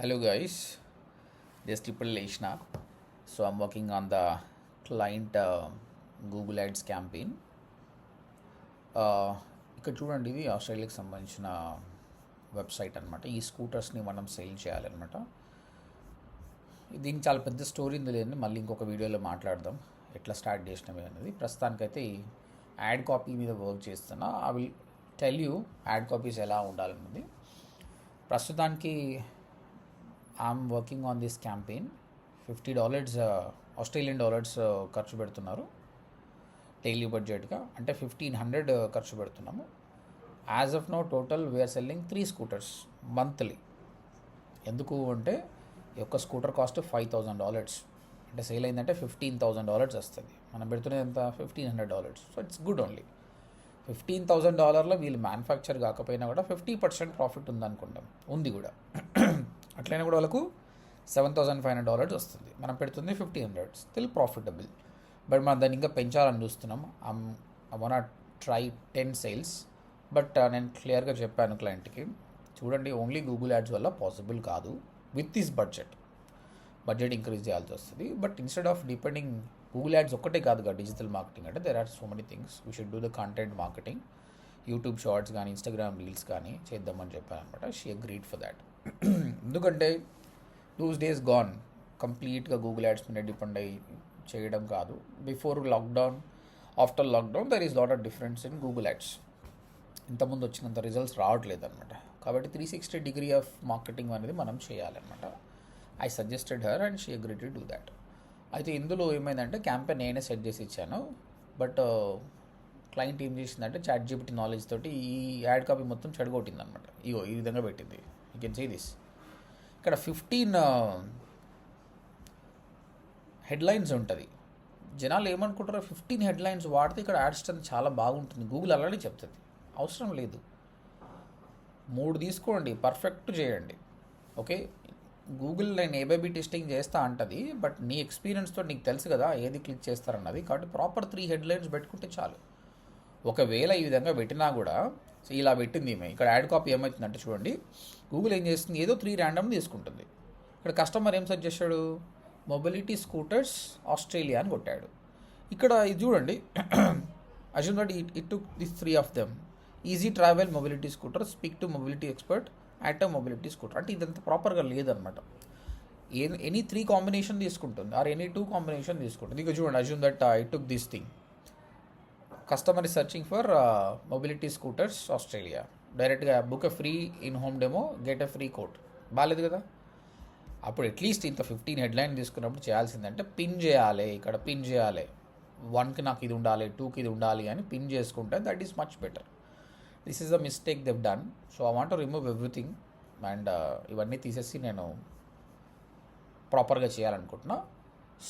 Hello guys, just Triple Leishna. So I'm working on the client Google Ads campaign. ఇక్కడ చూడండి, ఇది ఆస్ట్రేలియాకి సంబంధించిన website అనమాట. ఈ స్కూటర్స్ని మనం సేల్ చేయాలన్నమాట. దీనికి చాలా పెద్ద స్టోరీ ఉంది, లేదండి మళ్ళీ ఇంకొక వీడియోలో మాట్లాడదాం ఎట్లా స్టార్ట్ చేసినవి అనేది. ప్రస్తుతానికైతే ఈ యాడ్ కాపీ మీద వర్క్ చేస్తున్నా. I will tell you ad copies ఎలా ఉండాలన్నది. ప్రస్తుతానికి I'm working on this campaign. $50 Australian dollars ఖర్చు పెడుతున్నారు డైలీ బడ్జెట్గా, అంటే 1500 ఖర్చు పెడుతున్నాము. As of now total we're selling 3 scooters monthly. ఎందుకు అంటే ఈ యొక్క స్కూటర్ కాస్ట్ $5000, అంటే సేల్ అయిందంటే $15,000 వస్తుంది. మనం పెడుతున్నది ఎంత, $1500. So it's good. ఓన్లీ $15,000లో వీళ్ళు మ్యానుఫ్యాక్చర్ కాకపోయినా కూడా 50% ప్రాఫిట్ ఉందనుకుంటాం, ఉంది కూడా. అట్లయినా కూడా వాళ్ళకు $7,500 వస్తుంది. మనం పెడుతుంది 1500, స్టిల్ ప్రాఫిటబుల్. బట్ మనం దాన్ని ఇంకా పెంచాలని చూస్తున్నాం. I want try 10 sales. But నేను క్లియర్గా చెప్పాను క్లయింట్కి, చూడండి ఓన్లీ గూగుల్ యాడ్స్ వల్ల పాసిబుల్ కాదు. విత్ దిస్ బడ్జెట్ ఇంక్రీజ్ చేయాల్సి వస్తుంది. But instead of depending Google ads ఒక్కటే కాదుగా డిజిటల్ మార్కెటింగ్ అంటే, there are so many things. We should do the content marketing, YouTube shorts కానీ ఇన్స్టాగ్రామ్ రీల్స్ కానీ చేద్దామని చెప్పాను అనమాట. She agreed for that. ఎందుకంటే దోస్ డేస్ గాన్. కంప్లీట్గా గూగుల్ యాడ్స్ మీద డిపెండ్ అయ్యి చేయడం కాదు. Before lockdown, after lockdown there is lot of difference in Google ads. ఇంతకుముందు వచ్చినంత రిజల్ట్స్ రావట్లేదు అనమాట. కాబట్టి 360 డిగ్రీ ఆఫ్ మార్కెటింగ్ అనేది మనం చేయాలన్నమాట. I suggested her and she agreed to do that. అయితే ఇందులో ఏమైందంటే క్యాంపెయిన్ నేనే సెట్ చేసి ఇచ్చాను. బట్ క్లయింట్ ఏం చేసిందంటే ChatGPT నాలెడ్జ్ తోటి ఈ యాడ్ కాపీ మొత్తం చెడగొట్టింది అనమాట. ఇగో ఈ విధంగా పెట్టింది. You can see this. ఇక్కడ 15 హెడ్లైన్స్ ఉంటుంది. జనాలు ఏమనుకుంటారో 15 హెడ్లైన్స్ వాడితే ఇక్కడ యాడ్ స్ట్రెంత్ చాలా బాగుంటుంది, గూగుల్ అలానే చెప్తుంది. అవసరం లేదు, 3 తీసుకోండి, పర్ఫెక్ట్ చేయండి. ఓకే, గూగుల్ నేను ఏబీబీ టెస్టింగ్ చేస్తా అంటది, బట్ నీ ఎక్స్పీరియన్స్తో నీకు తెలుసు కదా ఏది క్లిక్ చేస్తారన్నది. కాబట్టి ప్రాపర్ 3 హెడ్లైన్స్ పెట్టుకుంటే చాలు. ఒకవేళ ఈ విధంగా పెట్టినా కూడా, ఇలా పెట్టింది ఈమె. ఇక్కడ యాడ్ కాపీ ఏమవుతుందంటే చూడండి, గూగుల్ ఏం చేస్తుంది, ఏదో 3 ర్యాండమ్ తీసుకుంటుంది. ఇక్కడ కస్టమర్ ఏం సెర్చ్ చేశాడు, మొబిలిటీ స్కూటర్స్ ఆస్ట్రేలియా అని కొట్టాడు. ఇక్కడ ఇది చూడండి, assume that it took this 3 of them. Easy travel mobility scooter, speak to mobility expert, atom mobility scooter. అంటే ఇదంతా ప్రాపర్గా లేదనమాట. ఎనీ 3 కాంబినేషన్ తీసుకుంటుంది, ఆర్ ఎనీ 2 కాంబినేషన్ తీసుకుంటుంది. ఇక చూడండి, assume that it took this thing. Customer is searching for mobility scooters Australia. డైరెక్ట్గా book a free in home demo, get a free code. బాగాలేదు కదా. అప్పుడు అట్లీస్ట్ ఇంత 15 హెడ్లైన్ తీసుకున్నప్పుడు చేయాల్సిందంటే పిన్ చేయాలి. ఇక్కడ పిన్ చేయాలి, 1కి నాకు ఇది ఉండాలి, 2కి ఇది ఉండాలి అని పిన్ చేసుకుంటే that is much better. This is the mistake దెవ్ done. So I want to remove everything and ఇవన్నీ తీసేసి నేను ప్రాపర్గా చేయాలనుకుంటున్నా.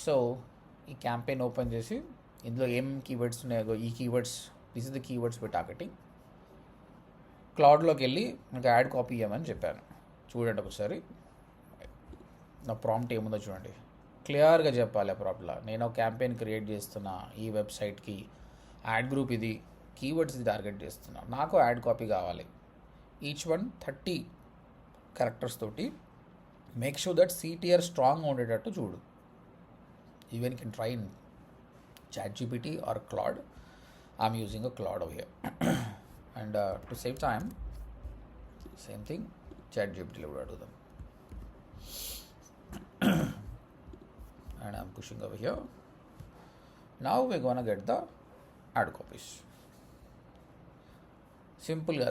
సో ఈ క్యాంపెయిన్ ఓపెన్ చేసి ఇందులో ఏం కీవర్డ్స్ ఉన్నాయో ఈ keywords, this is the keywords for targeting. క్లౌడ్లోకి వెళ్ళి నాకు యాడ్ కాపీ ఇవ్వమని చెప్పాను. చూడండి ఒకసారి నా ప్రాంప్ట్ ఏముందో చూడండి. క్లియర్గా చెప్పాలి ఆ ప్రాంప్ట్లో, నేను ఒక క్యాంపెయిన్ క్రియేట్ చేస్తున్నా, ఈ వెబ్సైట్కి యాడ్ గ్రూప్ ఇది, కీవర్డ్స్ ఇది టార్గెట్ చేస్తున్నా, నాకు యాడ్ కాపీ కావాలి. ఈచ్ వన్ 30 క్యారెక్టర్స్ తోటి. Make sure that CTR strong ఉండేటట్టు చూడు. Even can try in ChatGPT or Claude. I'm using a Claude over here. And to save time, same thing, ChatGPT will do them. And I'm pushing over here. Now we're gonna get the ad copies. సింపుల్గా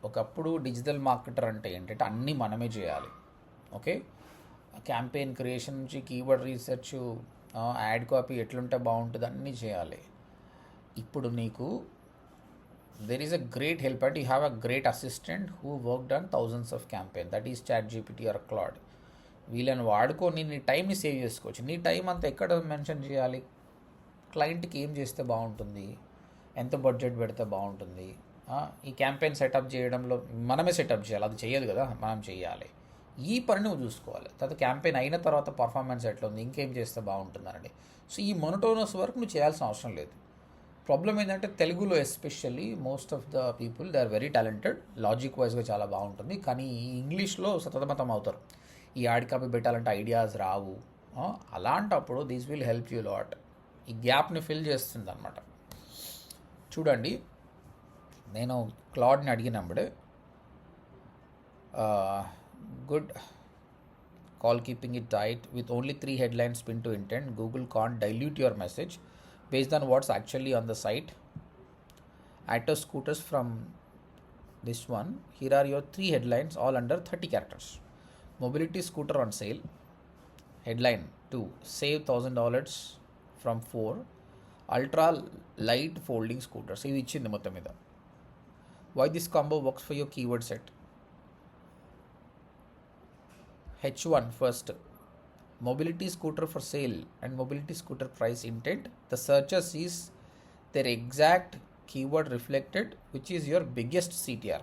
ఒకప్పుడు digital marketer అంటే ఏంటంటే అన్నీ మనమే చేయాలి. Okay, campaign creation నుంచి keyword research, ad copy ఎట్లుంటే బాగుంటుంది అన్నీ చేయాలి. ఇప్పుడు నీకు there is a great help and you have a great assistant who work done thousands of campaign, that is ChatGPT or Claude. వీళ్ళని వాడుకొని నీ టైంని సేవ్ చేసుకోవచ్చు. నీ టైం అంతా ఎక్కడ మెన్షన్ చేయాలి, క్లయింట్కి ఏం చేస్తే బాగుంటుంది, ఎంత బడ్జెట్ పెడితే బాగుంటుంది, ఈ క్యాంపెయిన్ సెటప్ చేయడంలో మనమే సెటప్ చేయాలి, అది చేయదు కదా, మనం చేయాలి. ఈ పని నువ్వు చూసుకోవాలి. తర్వాత క్యాంపెయిన్ అయిన తర్వాత పర్ఫార్మెన్స్ ఎట్లా ఉంది, ఇంకేం చేస్తే బాగుంటుందండి. సో ఈ మొనోటోనస్ వర్క్ నువ్వు చేయాల్సిన అవసరం లేదు. ప్రాబ్లం ఏంటంటే తెలుగులో especially most of the people they are very talented, logic వైజ్గా చాలా బాగుంటుంది, కానీ ఇంగ్లీష్లో సతమతం అవుతారు. ఈ యాడ్ కాపీ పెట్టాలంటే ఐడియాస్ రావు. అలాంటప్పుడు this will help you lot. ఈ గ్యాప్ని ఫిల్ చేస్తుంది అనమాట. చూడండి, నేను క్లాడ్ని అడిగినప్పుడే good call keeping it tight with only 3 headlines pinned to intent. Google can't dilute your message based on what's actually on the site. Atto scooters from this one. Here are your 3 headlines all under 30 characters. Mobility scooter on sale. Headline 2, save $1,000 from 4 ultra light folding scooters. ఇది ఇచ్చింది మొత్తం మీద. Why this combo works for your keyword set. H1 first, mobility scooter for sale and mobility scooter price intent. The searcher sees their exact keyword reflected, which is your biggest CTR.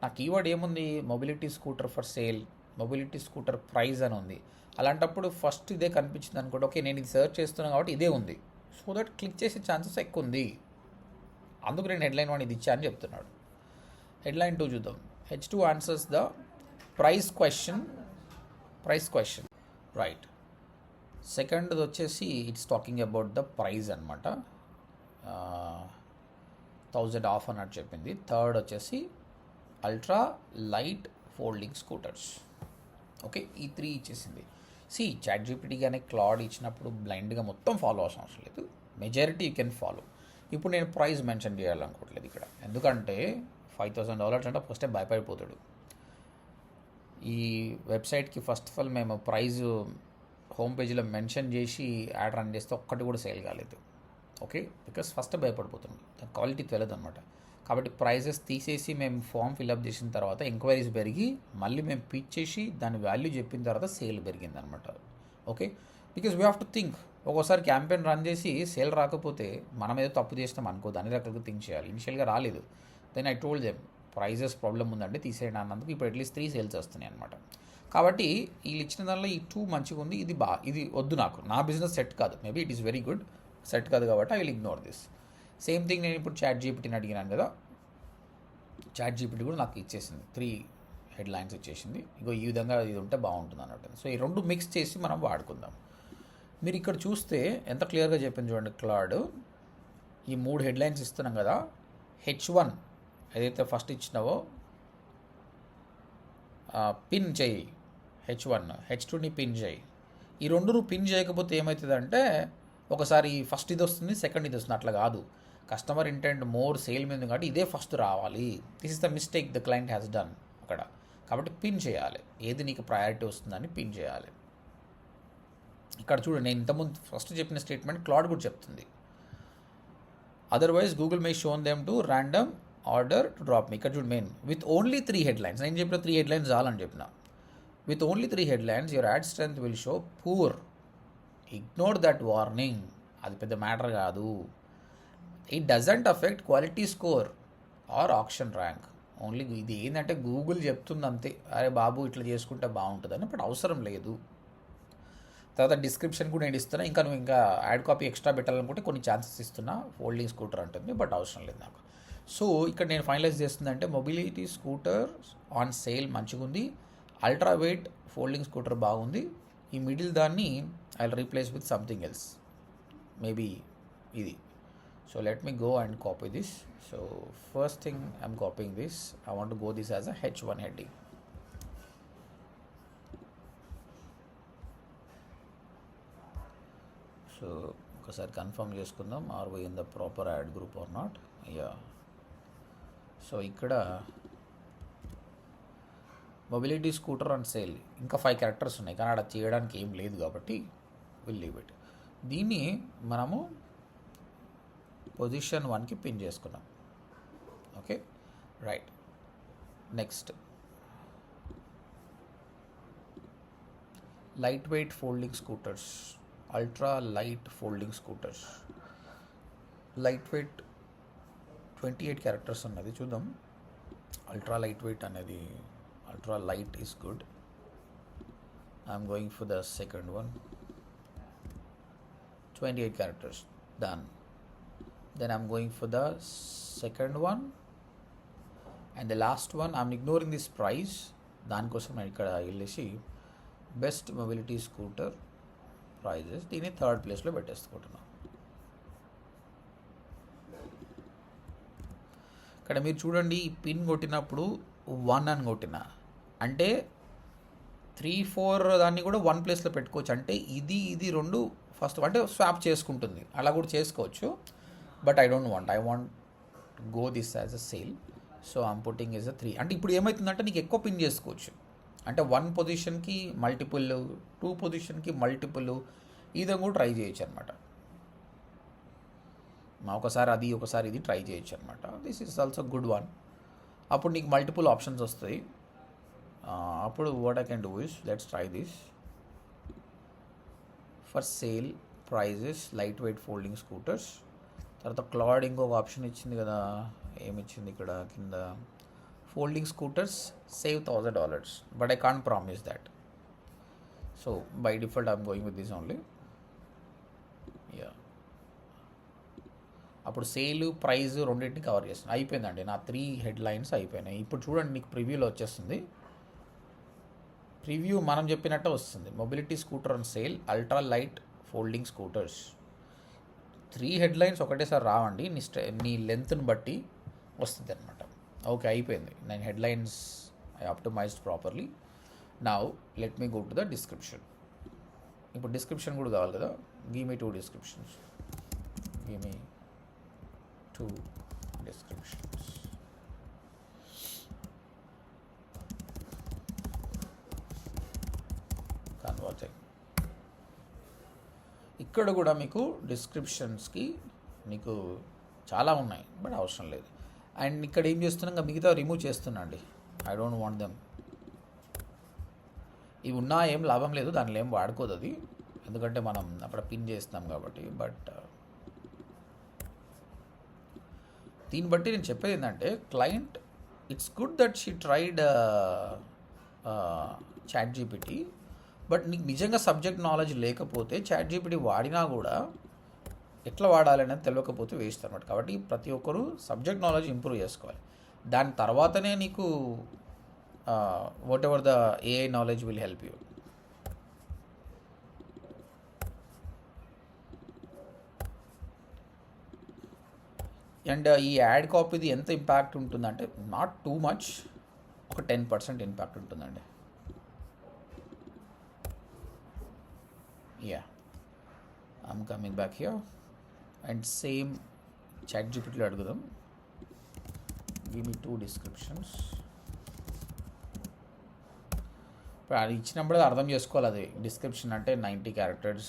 నా keyword ఏముంది, mobility scooter for sale, mobility scooter price అని ఉంది. అలాంటప్పుడు first ఇదే కనిపించింది అనుకోండి, okay నేను ఇది సెర్చ్ చేస్తున్నాను కాబట్టి ఇదే ఉంది, సో దట్ క్లిక్ చేసే ఛాన్సెస్ ఎక్కువ ఉంది. అందుకు నేను హెడ్లైన్ 1 ఇది ఇచ్చా అని చెప్తున్నాడు. హెడ్లైన్ 2 చూద్దాం. H2 answers the price question. Right. సెకండ్ది వచ్చేసి it's talking about the prize అనమాట, 1000 ఆఫ్ అన్నట్టు చెప్పింది. థర్డ్ వచ్చేసి ultra light folding scooters. Okay, ఈ 3 ఇచ్చేసింది. చాట్ జీపీటీ కానీ క్లాడ్ ఇచ్చినప్పుడు బ్లైండ్గా మొత్తం ఫాలో అవసరం అవసరం లేదు, మెజారిటీ యూ కెన్ ఫాలో. ఇప్పుడు నేను ప్రైస్ మెన్షన్ చేయాలనుకోవట్లేదు ఇక్కడ, ఎందుకంటే $5,000 అంటే ఫస్టే భయపడిపోతాడు. ఈ వెబ్సైట్కి ఫస్ట్ ఆఫ్ ఆల్ మేము ప్రైజ్ హోమ్ పేజీలో మెన్షన్ చేసి యాడ్ రన్ చేస్తే ఒక్కటి కూడా సేల్ కాలేదు. ఓకే, బికాస్ ఫస్ట్ భయపడిపోతున్నాం, దాని క్వాలిటీ తెలియదు అనమాట. కాబట్టి ప్రైజెస్ తీసేసి మేము ఫామ్ ఫిల్అప్ చేసిన తర్వాత ఎంక్వైరీస్ పెరిగి మళ్ళీ మేము పిచ్ చేసి దాని వాల్యూ చెప్పిన తర్వాత సేల్ పెరిగింది అనమాట. Okay, because we have to think. ఒక్కోసారి క్యాంపెయిన్ రన్ చేసి సేల్ రాకపోతే మనం ఏదో తప్పు చేసినాం అనుకో, దాని రకాలుగా థింక్ చేయాలి. ఇనిషియల్గా రాలేదు, then I told them prices problem ఉందంటే తీసేయండి అన్నందుకు ఇప్పుడు అట్లీస్ట్ 3 సేల్స్ వస్తున్నాయి అనమాట. కాబట్టి వీళ్ళు ఇచ్చిన దానిలో ఈ 2 మంచిగా ఉంది, ఇది వద్దు, నా బిజినెస్ సెట్ కాదు, maybe it is very good, set కాదు కాబట్టి I will ignore this. Same thing నేను ఇప్పుడు చాట్ జీపీటీని అడిగినాను కదా, చాట్ జీపీటీ కూడా నాకు ఇచ్చేసింది, 3 హెడ్లైన్స్ ఇచ్చేసింది. ఈ విధంగా ఇది ఉంటే బాగుంటుంది అన్నట్టు. సో ఈ 2 మిక్స్ చేసి మనం వాడుకుందాం. మీరు ఇక్కడ చూస్తే ఎంత క్లియర్గా చెప్పింది చూడండి క్లాడ్. ఈ 3 హెడ్లైన్స్ ఇస్తున్నాం కదా, H1 ఏదైతే ఫస్ట్ ఇచ్చినావో పిన్ చేయి, H1, H2ని పిన్ చేయి. ఈ 2 నువ్వు పిన్ చేయకపోతే ఏమవుతుందంటే ఒకసారి ఫస్ట్ ఇది వస్తుంది, సెకండ్ ఇది వస్తుంది, అట్లా కాదు. కస్టమర్ ఇంటెంట్ మోర్ సేల్ మీద కాబట్టి ఇదే ఫస్ట్ రావాలి. This is the mistake the client has done అక్కడ. కాబట్టి పిన్ చేయాలి, ఏది నీకు ప్రయారిటీ వస్తుందని పిన్ చేయాలి. ఇక్కడ చూడు, నేను ఇంతకుముందు ఫస్ట్ చెప్పిన స్టేట్మెంట్ క్లాడ్ కూడా చెప్తుంది. Otherwise Google May shown them to random order to drop మీ. ఇక్కడ చూడు, మెయిన్ విత్ ఓన్లీ 3 హెడ్లైన్స్. నేను చెప్పిన 3 హెడ్లైన్స్ చాలని చెప్పిన. With only 3 headlines your add strength will show poor. Ignore that warning, అది పెద్ద మ్యాటర్ కాదు. It doesn't affect quality score or option rank. Only ఇది ఏంటంటే గూగుల్ చెప్తుంది అంతే, అరే బాబు ఇట్లా చేసుకుంటే బాగుంటుందని, బట్ అవసరం లేదు. తర్వాత డిస్క్రిప్షన్ కూడా నేను ఇస్తున్నా, ఇంకా నువ్వు ఇంకా యాడ్ కాపీ ఎక్స్ట్రా పెట్టాలనుకుంటే కొన్ని ఛాన్సెస్ ఇస్తున్నా, ఫోల్డింగ్ స్కూటర్ అంటుంది, బట్ అవసరం లేదు నాకు. సో ఇక్కడ నేను ఫైనలైజ్ చేస్తుందంటే మొబిలిటీ స్కూటర్ ఆన్ సేల్ మంచిగా ఉంది, అల్ట్రా వెయిట్ ఫోల్డింగ్ స్కూటర్ బాగుంది. ఈ మిడిల్ దాన్ని I will replace with something else, maybe ఇది. So let me go and copy this. So first thing I'm copying this, I want to go this as a H1 heading. So ఒకసారి confirm చేసుకుందాం, are we in the proper ad group or not. Yeah, so ఇక్కడ mobility scooter on sale ఇంకా 5 characters ఉన్నాయి, కానీ అక్కడ చేయడానికి ఏం లేదు కాబట్టి విల్ లీవ్ ఇట్. దీన్ని మనము పొజిషన్ 1కి పిన్ చేసుకున్నాం. Okay, right. Next light weight folding scooters, ultra light folding scooters. Light weight 28 characters ఉన్నది, చూద్దాం. అల్ట్రా లైట్ వెయిట్ అనేది, ultra light is good. I'm going for the second one, 28 characters, done. Then I'm going for the second one, and the last one I'm ignoring this price. దానికోసం నేను ఇక్కడ వెళ్ళేసి best mobility scooter prices, దీన్ని third ప్లేస్లో పెట్టేసుకుంటున్నాం. ఇక్కడ మీరు చూడండి, ఈ పిన్ కొట్టినప్పుడు 1 అని కొట్టిన అంటే 3-4 దాన్ని కూడా 1 ప్లేస్లో పెట్టుకోవచ్చు. అంటే ఇది రెండు ఫస్ట్ అంటే స్వాప్ చేసుకుంటుంది, అలా కూడా చేసుకోవచ్చు. But I want go this as a sale. So I'm putting is a 3. అంటే ఇప్పుడు ఏమవుతుందంటే నీకు ఎక్కువ పిన్ చేసుకోవచ్చు. అంటే 1 పొజిషన్కి మల్టిపుల్, 2 పొజిషన్కి మల్టిపుల్, ఈ విధంగా కూడా ట్రై చేయొచ్చు అనమాట. ఒకసారి ఇది ట్రై చేయొచ్చు అనమాట. This is also good one. అప్పుడు నీకు మల్టిపుల్ ఆప్షన్స్ వస్తాయి. అప్పుడు what I can do is let's try this. For sale prices lightweight folding scooters. తర్వాత క్లాడ్ ఇంకొక ఆప్షన్ ఇచ్చింది కదా, ఏమిచ్చింది ఇక్కడ కింద, folding scooters save $1,000. But I can't promise that. So by default I'm going with this only. Yeah, అప్పుడు sale price రెండింటిని కవర్ చేస్తాను. అయిపోయిందండి, నా 3 హెడ్లైన్స్ అయిపోయినాయి. ఇప్పుడు చూడండి, నీకు ప్రివ్యూలో వచ్చేస్తుంది. ప్రివ్యూ మనం చెప్పినట్టే వస్తుంది. Mobility scooter on sale, ultra light folding scooters. 3 headlines ఒకటేసారి రావండి, నీ లెంత్ని బట్టి వస్తుంది అనమాట. ఓకే, అయిపోయింది. నేను headlines I optimised properly. Now let me go to the description. ఇప్పుడు డిస్క్రిప్షన్ కూడా కావాలి కదా. Give me 2 descriptions. Give me 2 descriptions. Converting. ఇక్కడ కూడా మీకు డిస్క్రిప్షన్స్కి నీకు చాలా ఉన్నాయి, బట్ అవసరం లేదు. అండ్ ఇక్కడ ఏం చేస్తున్నా, మిగతా రిమూవ్ చేస్తున్నాండి. I don't want them. ఇవి ఉన్నా ఏం లాభం లేదు, దానిలో ఏం వాడుకోదు అది, ఎందుకంటే మనం అక్కడ పిన్ చేస్తున్నాం కాబట్టి. బట్ దీన్ని బట్టి నేను చెప్పేది ఏంటంటే, client it's good that she tried ChatGPT. But నీకు నిజంగా సబ్జెక్ట్ నాలెడ్జ్ లేకపోతే ChatGPT వాడినా కూడా ఎట్లా వాడాలి అనేది తెలియకపోతే వేస్ట్ అనమాట. కాబట్టి ప్రతి ఒక్కరూ సబ్జెక్ట్ నాలెడ్జ్ ఇంప్రూవ్ చేసుకోవాలి. దాని తర్వాతనే నీకు what ever the AI knowledge will help you. And ఈ యాడ్ కాపీది ఎంత ఇంపాక్ట్ ఉంటుందంటే, నాట్ టూ మచ్, ఒక 10% ఇంపాక్ట్ ఉంటుందండి. Yeah, I'm coming back here and same ChatGPTలో అడుగుదాం. Give me 2 descriptions. ఇప్పుడు అది ఇచ్చినప్పుడు అర్థం చేసుకోవాలి. అది డిస్క్రిప్షన్ అంటే 90 characters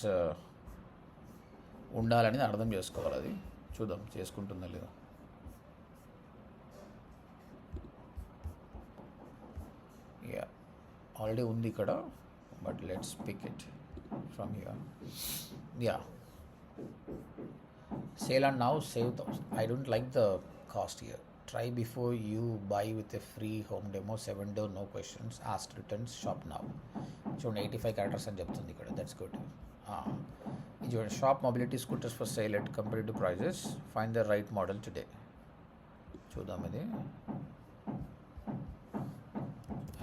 ఉండాలని అర్థం చేసుకోవాలి. అది చూద్దాం చేసుకుంటుందా లేదా. యా, ఆల్రెడీ ఉంది ఇక్కడ, but let's pick it from here. Yeah, sale and now save 1000. I don't like the cost here. Try before you buy with a free home demo, 7 days no questions, ask returns, shop now. చూడండి 85 characters అని చెప్తుంది ఇక్కడ. That's good. ఇది చూడండి, shop mobility scooters for sale at comparative prices, find the right model today. చూద్దాం ఇది.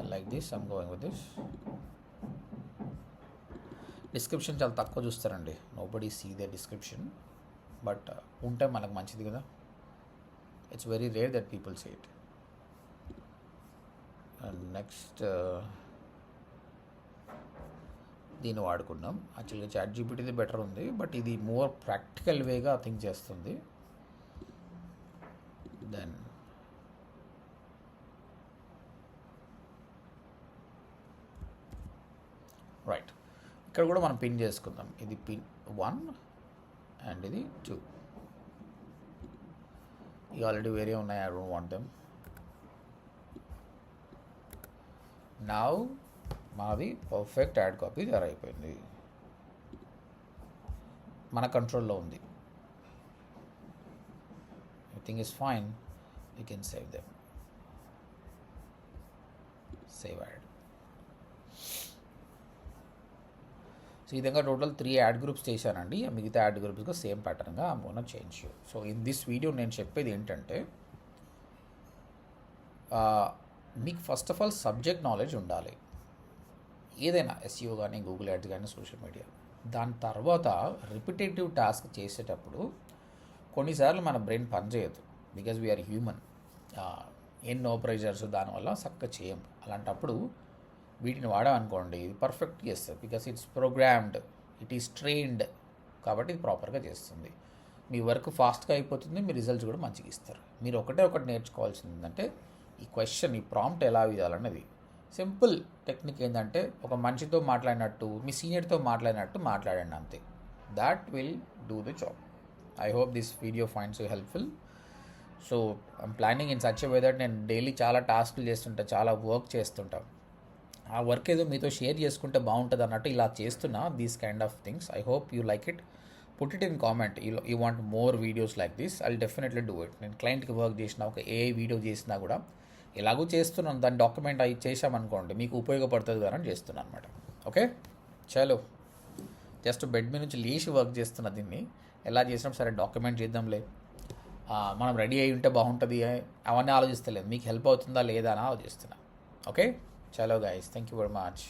I like this, I'm going with this. Description చాలా తక్కువ చూస్తారండి, nobody see the description. But ఉంటే మనకు మంచిది కదా. It's very rare that people see it. And next దీన్ని వాడుకున్నాం. యాక్చువల్గా ChatGPTది బెటర్ ఉంది, బట్ ఇది మోర్ ప్రాక్టికల్ వేగా థింక్ చేస్తుంది. దెన్ రైట్, ఇక్కడ కూడా మనం పిన్ చేసుకుందాం. ఇది పిన్ 1 అండ్ ఇది 2. ఇవి ఆల్రెడీ వేరే ఉన్నాయి, I don't want them. Now మాది పర్ఫెక్ట్ యాడ్ కాపీ తయారైపోయింది, మన కంట్రోల్లో ఉంది. Everything is fine, you can save them. Save ad. So ఈ విధంగా టోటల్ 3 యాడ్ గ్రూప్స్ చేశానండి. మిగతా యాడ్ గ్రూప్స్గా సేమ్ ప్యాటర్న్గా I'm gonna change you. So in this video నేను చెప్పేది ఏంటంటే, మీకు first of all subject knowledge ఉండాలి. ఏదైనా ఎస్ఈఓ కానీ గూగుల్ యాడ్స్ కానీ సోషల్ మీడియా. దాని తర్వాత రిపిటేటివ్ టాస్క్ చేసేటప్పుడు కొన్నిసార్లు మన బ్రెయిన్ పనిచేయదు, బికాజ్ వీఆర్ హ్యూమన్. ఎన్నో ప్రెషర్స్ దానివల్ల చక్కగా చేయం. అలాంటప్పుడు వీటిని వాడామనుకోండి ఇది పర్ఫెక్ట్ చేస్తుంది, because it's programmed, it is trained, కాబట్టి ఇది ప్రాపర్గా చేస్తుంది. మీ వర్క్ ఫాస్ట్గా అయిపోతుంది, మీ రిజల్ట్స్ కూడా మంచిగా ఇస్తారు. మీరు ఒకటి నేర్చుకోవాల్సింది ఏంటంటే ఈ క్వశ్చన్, ఈ ప్రాంప్ట్ ఎలా ఇవ్వాలన్నది. సింపుల్ టెక్నిక్ ఏంటంటే ఒక మనిషితో మాట్లాడినట్టు, మీ సీనియర్తో మాట్లాడినట్టు మాట్లాడండి అంతే. That will do the job. I hope this video finds you helpful. So I'm planning in such a way that నేను డైలీ చాలా టాస్క్లు చేస్తుంటా, చాలా వర్క్ చేస్తుంటా. ఆ వర్క్ ఏదో మీతో షేర్ చేసుకుంటే బాగుంటుంది అన్నట్టు ఇలా చేస్తున్నా these kind of things. I hope you like it. Put it in comment, you want more videos like this. I will definitely do it. నేను క్లయింట్కి వర్క్ చేసిన, ఒక ఏ వీడియో చేసినా కూడా ఎలాగూ చేస్తున్నాను, దాన్ని డాక్యుమెంట్ అవి చేసామనుకోండి మీకు ఉపయోగపడుతుంది కదా అని చేస్తున్నాను అనమాట. ఓకే, చలో. జస్ట్ బెడ్ మీద నుంచి లేచి వర్క్ చేస్తున్నా. దీన్ని ఎలా చేసినా సరే డాక్యుమెంట్ చేద్దాంలే, మనం రెడీ అయి ఉంటే బాగుంటుంది అవన్నీ ఆలోచిస్తలేదు, మీకు హెల్ప్ అవుతుందా లేదా అని ఆలోచిస్తున్నా. ఓకే, చలో guys, thank you very much.